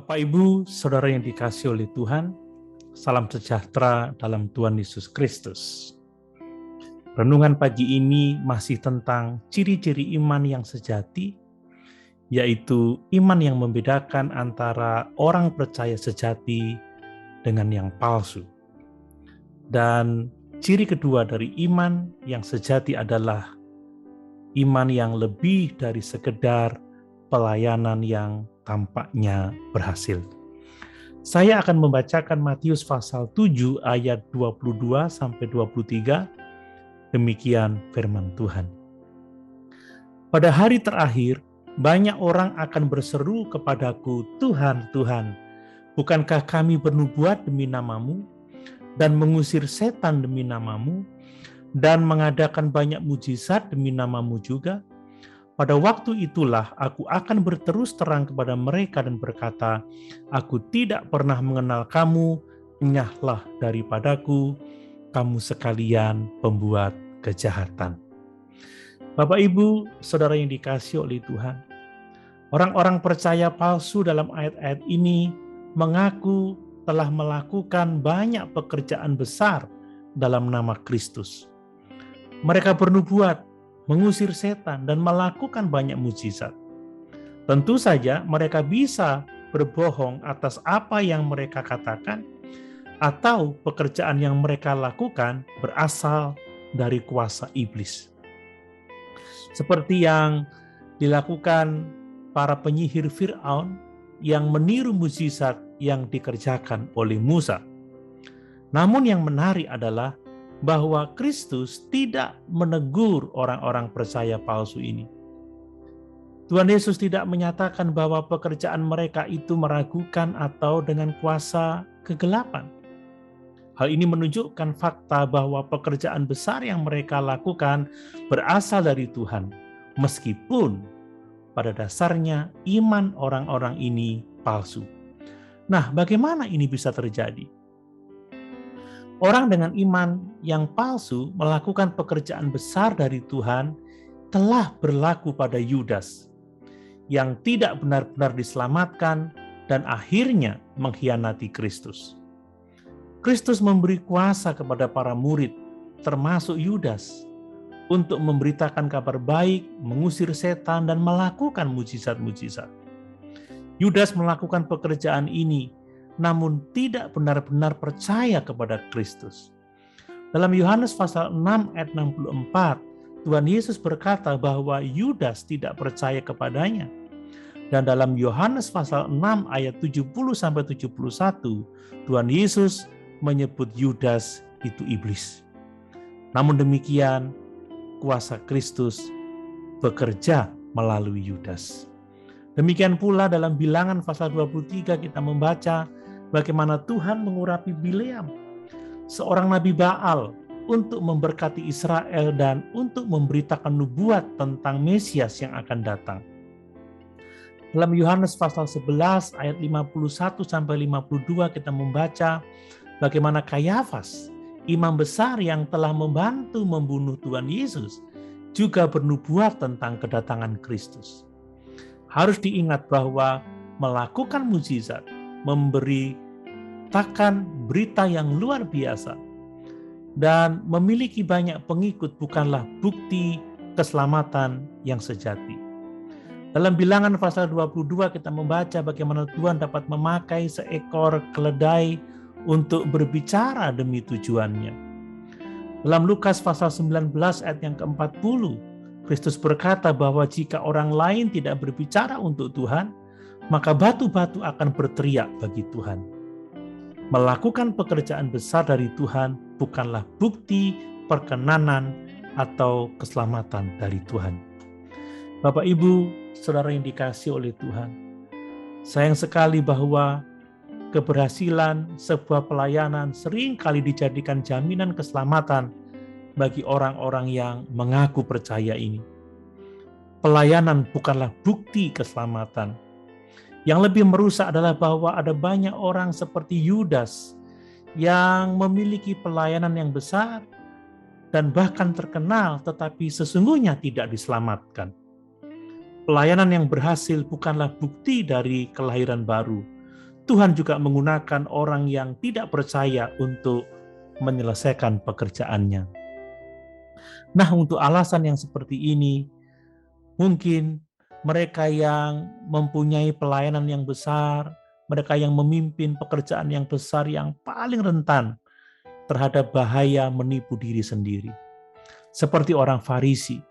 Bapak, Ibu, Saudara yang dikasihi oleh Tuhan, salam sejahtera dalam Tuhan Yesus Kristus. Renungan pagi ini masih tentang ciri-ciri iman yang sejati, yaitu iman yang membedakan antara orang percaya sejati dengan yang palsu. Dan ciri kedua dari iman yang sejati adalah iman yang lebih dari sekedar pelayanan yang tampaknya berhasil. Saya akan membacakan Matius pasal 7 ayat 22 sampai 23. Demikian firman Tuhan. Pada hari terakhir, banyak orang akan berseru kepadaku, Tuhan, Tuhan, bukankah kami bernubuat demi namamu dan mengusir setan demi namamu dan mengadakan banyak mujizat demi namamu juga? Pada waktu itulah aku akan berterus terang kepada mereka dan berkata, aku tidak pernah mengenal kamu, enyahlah daripadaku, kamu sekalian pembuat kejahatan. Bapak, Ibu, Saudara yang dikasihi oleh Tuhan, orang-orang percaya palsu dalam ayat-ayat ini mengaku telah melakukan banyak pekerjaan besar dalam nama Kristus. Mereka bernubuat, mengusir setan, dan melakukan banyak mujizat. Tentu saja mereka bisa berbohong atas apa yang mereka katakan, atau pekerjaan yang mereka lakukan berasal dari kuasa iblis. Seperti yang dilakukan para penyihir Fir'aun yang meniru mujizat yang dikerjakan oleh Musa. Namun yang menarik adalah bahwa Kristus tidak menegur orang-orang percaya palsu ini. Tuhan Yesus tidak menyatakan bahwa pekerjaan mereka itu meragukan atau dengan kuasa kegelapan. Hal ini menunjukkan fakta bahwa pekerjaan besar yang mereka lakukan berasal dari Tuhan, meskipun pada dasarnya iman orang-orang ini palsu. Nah, bagaimana ini bisa terjadi? Orang dengan iman yang palsu melakukan pekerjaan besar dari Tuhan telah berlaku pada Yudas yang tidak benar-benar diselamatkan dan akhirnya mengkhianati Kristus. Kristus memberi kuasa kepada para murid, termasuk Yudas, untuk memberitakan kabar baik, mengusir setan, dan melakukan mujizat-mujizat. Yudas melakukan pekerjaan ini namun tidak benar-benar percaya kepada Kristus. Dalam Yohanes pasal 6 ayat 64, Tuhan Yesus berkata bahwa Yudas tidak percaya kepadanya. Dan dalam Yohanes pasal 6 ayat 70-71, Tuhan Yesus menyebut Yudas itu iblis. Namun demikian, kuasa Kristus bekerja melalui Yudas. Demikian pula dalam Bilangan pasal 23 kita membaca bagaimana Tuhan mengurapi Bileam, seorang nabi Baal, untuk memberkati Israel dan untuk memberitakan nubuat tentang Mesias yang akan datang. Dalam Yohanes pasal 11 ayat 51-52 kita membaca bagaimana Kayafas, imam besar yang telah membantu membunuh Tuhan Yesus, juga bernubuat tentang kedatangan Kristus. Harus diingat bahwa melakukan mujizat, memberitakan berita yang luar biasa, dan memiliki banyak pengikut bukanlah bukti keselamatan yang sejati. Dalam Bilangan pasal 22 kita membaca bagaimana Tuhan dapat memakai seekor keledai untuk berbicara demi tujuannya. Dalam Lukas pasal 19 ayat yang ke-40, Kristus berkata bahwa jika orang lain tidak berbicara untuk Tuhan, maka batu-batu akan berteriak bagi Tuhan. Melakukan pekerjaan besar dari Tuhan bukanlah bukti perkenanan atau keselamatan dari Tuhan. Bapak, Ibu, Saudara yang dikasihi oleh Tuhan, sayang sekali bahwa keberhasilan sebuah pelayanan seringkali dijadikan jaminan keselamatan bagi orang-orang yang mengaku percaya ini. Pelayanan bukanlah bukti keselamatan. Yang lebih merusak adalah bahwa ada banyak orang seperti Yudas yang memiliki pelayanan yang besar dan bahkan terkenal, tetapi sesungguhnya tidak diselamatkan. Pelayanan yang berhasil bukanlah bukti dari kelahiran baru, Tuhan juga menggunakan orang yang tidak percaya untuk menyelesaikan pekerjaannya. Nah, untuk alasan yang seperti ini, mungkin mereka yang mempunyai pelayanan yang besar, mereka yang memimpin pekerjaan yang besar yang paling rentan terhadap bahaya menipu diri sendiri. Seperti orang Farisi,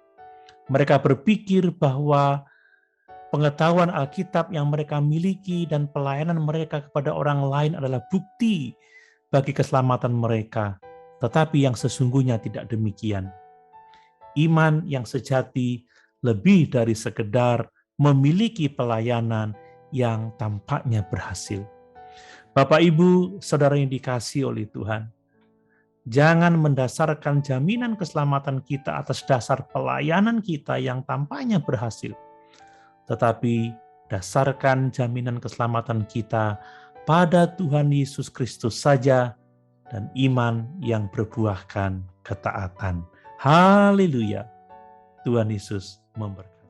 mereka berpikir bahwa pengetahuan Alkitab yang mereka miliki dan pelayanan mereka kepada orang lain adalah bukti bagi keselamatan mereka, tetapi yang sesungguhnya tidak demikian. Iman yang sejati lebih dari sekedar memiliki pelayanan yang tampaknya berhasil. Bapak, Ibu, Saudara yang dikasihi oleh Tuhan, jangan mendasarkan jaminan keselamatan kita atas dasar pelayanan kita yang tampaknya berhasil, tetapi dasarkan jaminan keselamatan kita pada Tuhan Yesus Kristus saja dan iman yang berbuahkan ketaatan. Haleluya. Tuhan Yesus memberkati.